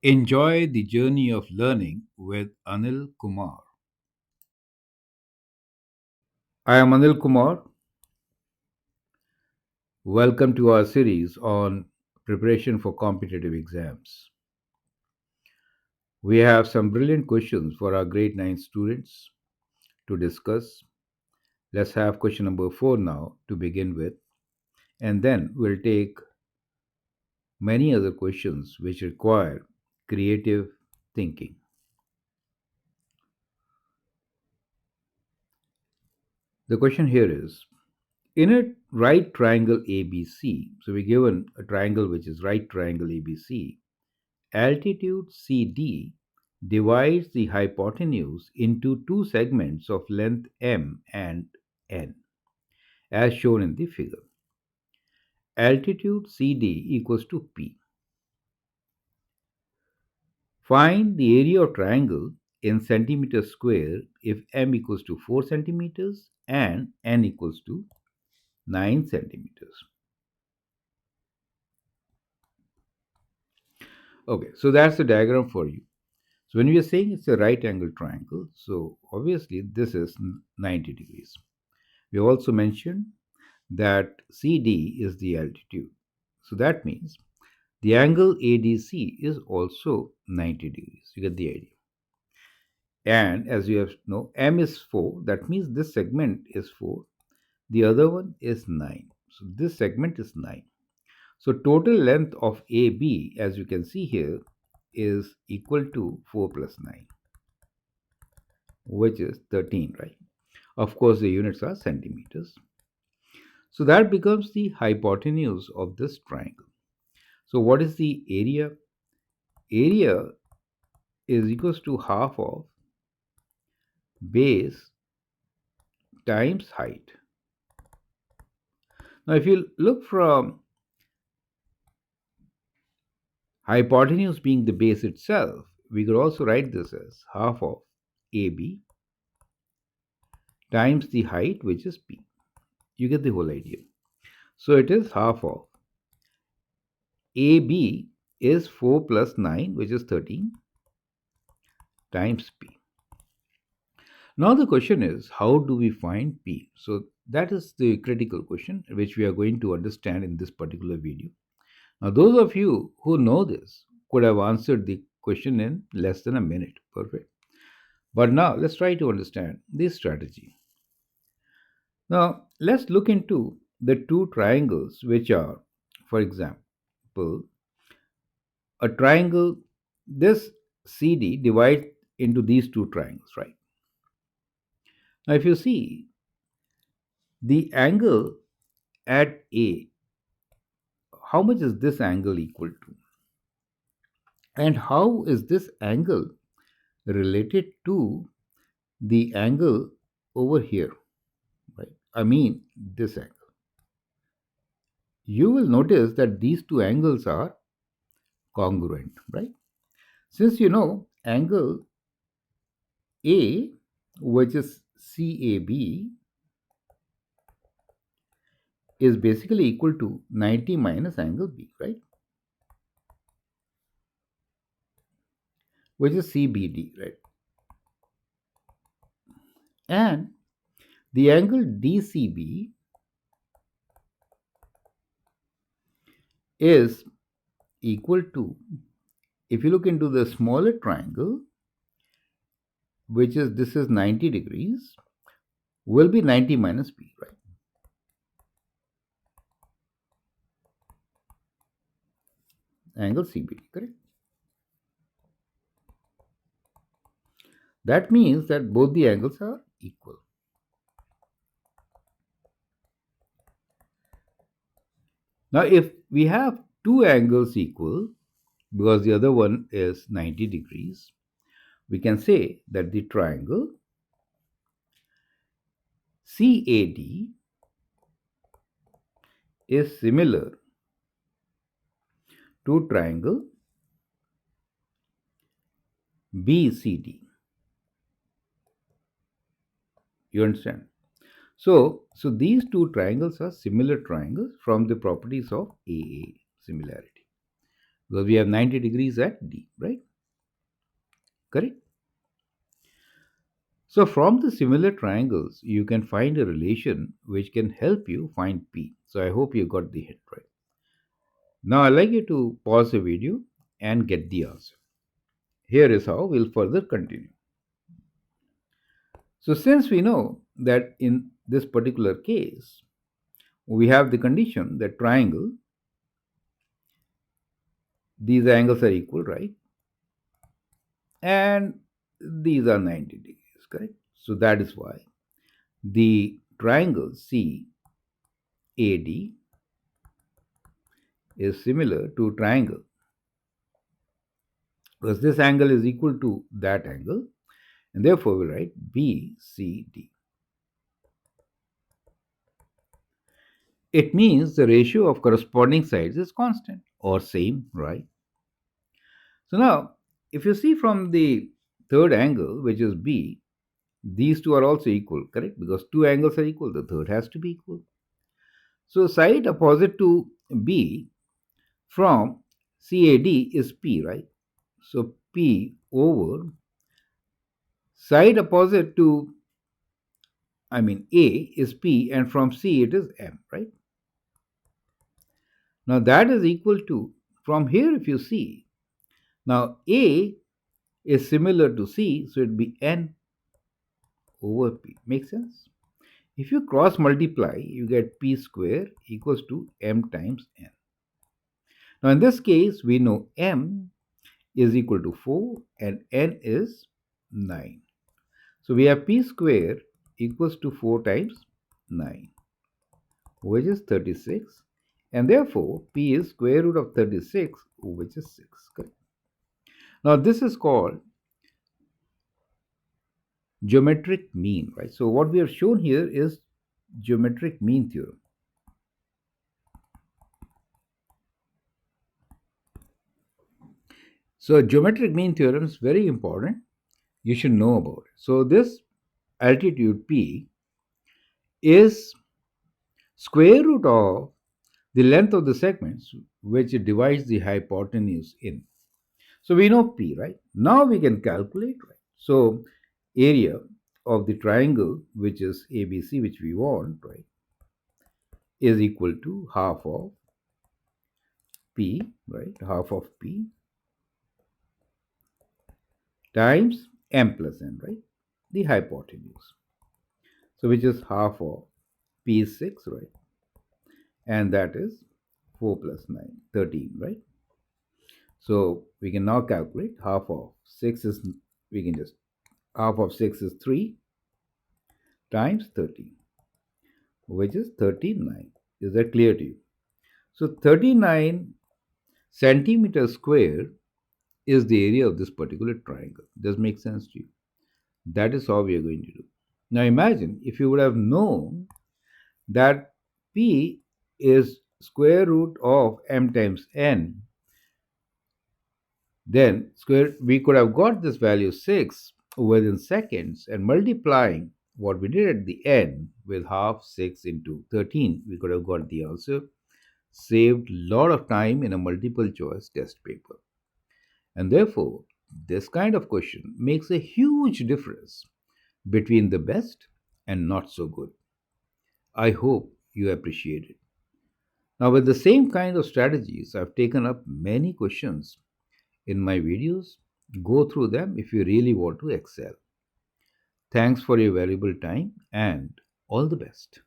Enjoy the journey of learning with Anil Kumar. I am Anil Kumar. Welcome to our series on preparation for competitive exams. We have some brilliant questions for our grade 9 students to discuss. Let's have question number 4 now to begin with, and then we'll take many other questions which require creative thinking. The question here is, in a right triangle ABC, so we're given a triangle which is right triangle ABC, altitude CD divides the hypotenuse into two segments of length m and n, as shown in the figure. Altitude CD equals to P. Find the area of triangle in centimeters square if m equals to 4 centimeters and n equals to 9 centimeters. Okay, so that's the diagram for you. So when we are saying it's a right angle triangle, so obviously this is 90 degrees. We also mentioned that CD is the altitude. So that means the angle ADC is also 90 degrees. You get the idea. And as you have know, M is 4. That means this segment is 4. The other one is 9. So this segment is 9. So total length of AB, as you can see here, is equal to 4 plus 9, which is 13, right? Of course, the units are centimeters. So that becomes the hypotenuse of this triangle. So what is the area? Area is equals to half of base times height. Now, if you look from hypotenuse being the base itself, we could also write this as half of AB times the height, which is P. You get the whole idea. So it is half of AB is 4 plus 9, which is 13, times P. Now the question is, how do we find P? So that is the critical question which we are going to understand in this particular video. Now those of you who know this could have answered the question in less than a minute. Perfect. But now let's try to understand this strategy. Now let's look into the two triangles which are, for example, a triangle, this CD divides into these two triangles, right? Now if you see the angle at A, how much is this angle equal to? And how is this angle related to the angle over here, right? I mean, this angle. You will notice that these two angles are congruent, right? Since you know angle A, which is CAB, is basically equal to 90 minus angle B, right? Which is CBD, right? And the angle DCB is equal to, if you look into the smaller triangle, which is this is 90 degrees, will be 90 minus B, right? Angle CBD, correct? That means that both the angles are equal. Now, if we have two angles equal, because the other one is 90 degrees, we can say that the triangle CAD is similar to triangle BCD. You understand? So these two triangles are similar triangles from the properties of AA, similarity. Because we have 90 degrees at D, right? Correct? So from the similar triangles, you can find a relation which can help you find P. So I hope you got the hint right. Now I'd like you to pause the video and get the answer. Here is how we'll further continue. So since we know that in this particular case, we have the condition that triangle, these angles are equal, right? And these are 90 degrees, correct? So that is why the triangle CAD is similar to triangle, because this angle is equal to that angle, and therefore we write BCD. It means the ratio of corresponding sides is constant or same, right? So now, if you see from the third angle, which is B, these two are also equal, correct? Because two angles are equal, the third has to be equal. So side opposite to B from CAD is P, right? So P over side opposite to, A is P, and from C it is M, right? Now that is equal to, from here if you see, now A is similar to C, so it would be N over P. Makes sense? If you cross multiply, you get P square equals to M times N. Now in this case, we know M is equal to 4 and N is 9. So we have P square equals to 4 times 9, which is 36. And therefore, P is square root of 36, which is 6. Correct? Now this is called geometric mean, right? So what we have shown here is geometric mean theorem. So geometric mean theorem is very important. You should know about it. So this altitude P is square root of the length of the segments which it divides the hypotenuse in. So we know P, right? Now we can calculate, right? So area of the triangle, which is ABC, which we want, right, is equal to half of P, right? Half of P times M plus N, right? The hypotenuse. So which is half of P is 6, right? And that is 4 plus 9, 13, right? So we can now calculate half of 6 is, we can just, half of 6 is 3 times 13, which is 39. Is that clear to you? So 39 centimeters square is the area of this particular triangle. Does make sense to you? That is how we are going to do. Now imagine if you would have known that P is square root of M times N, then we could have got this value 6 within seconds, and multiplying what we did at the end with half 6 into 13, we could have got the answer. Saved a lot of time in a multiple choice test paper. And therefore, this kind of question makes a huge difference between the best and not so good. I hope you appreciate it. Now, with the same kind of strategies, I've taken up many questions in my videos. Go through them if you really want to excel. Thanks for your valuable time and all the best.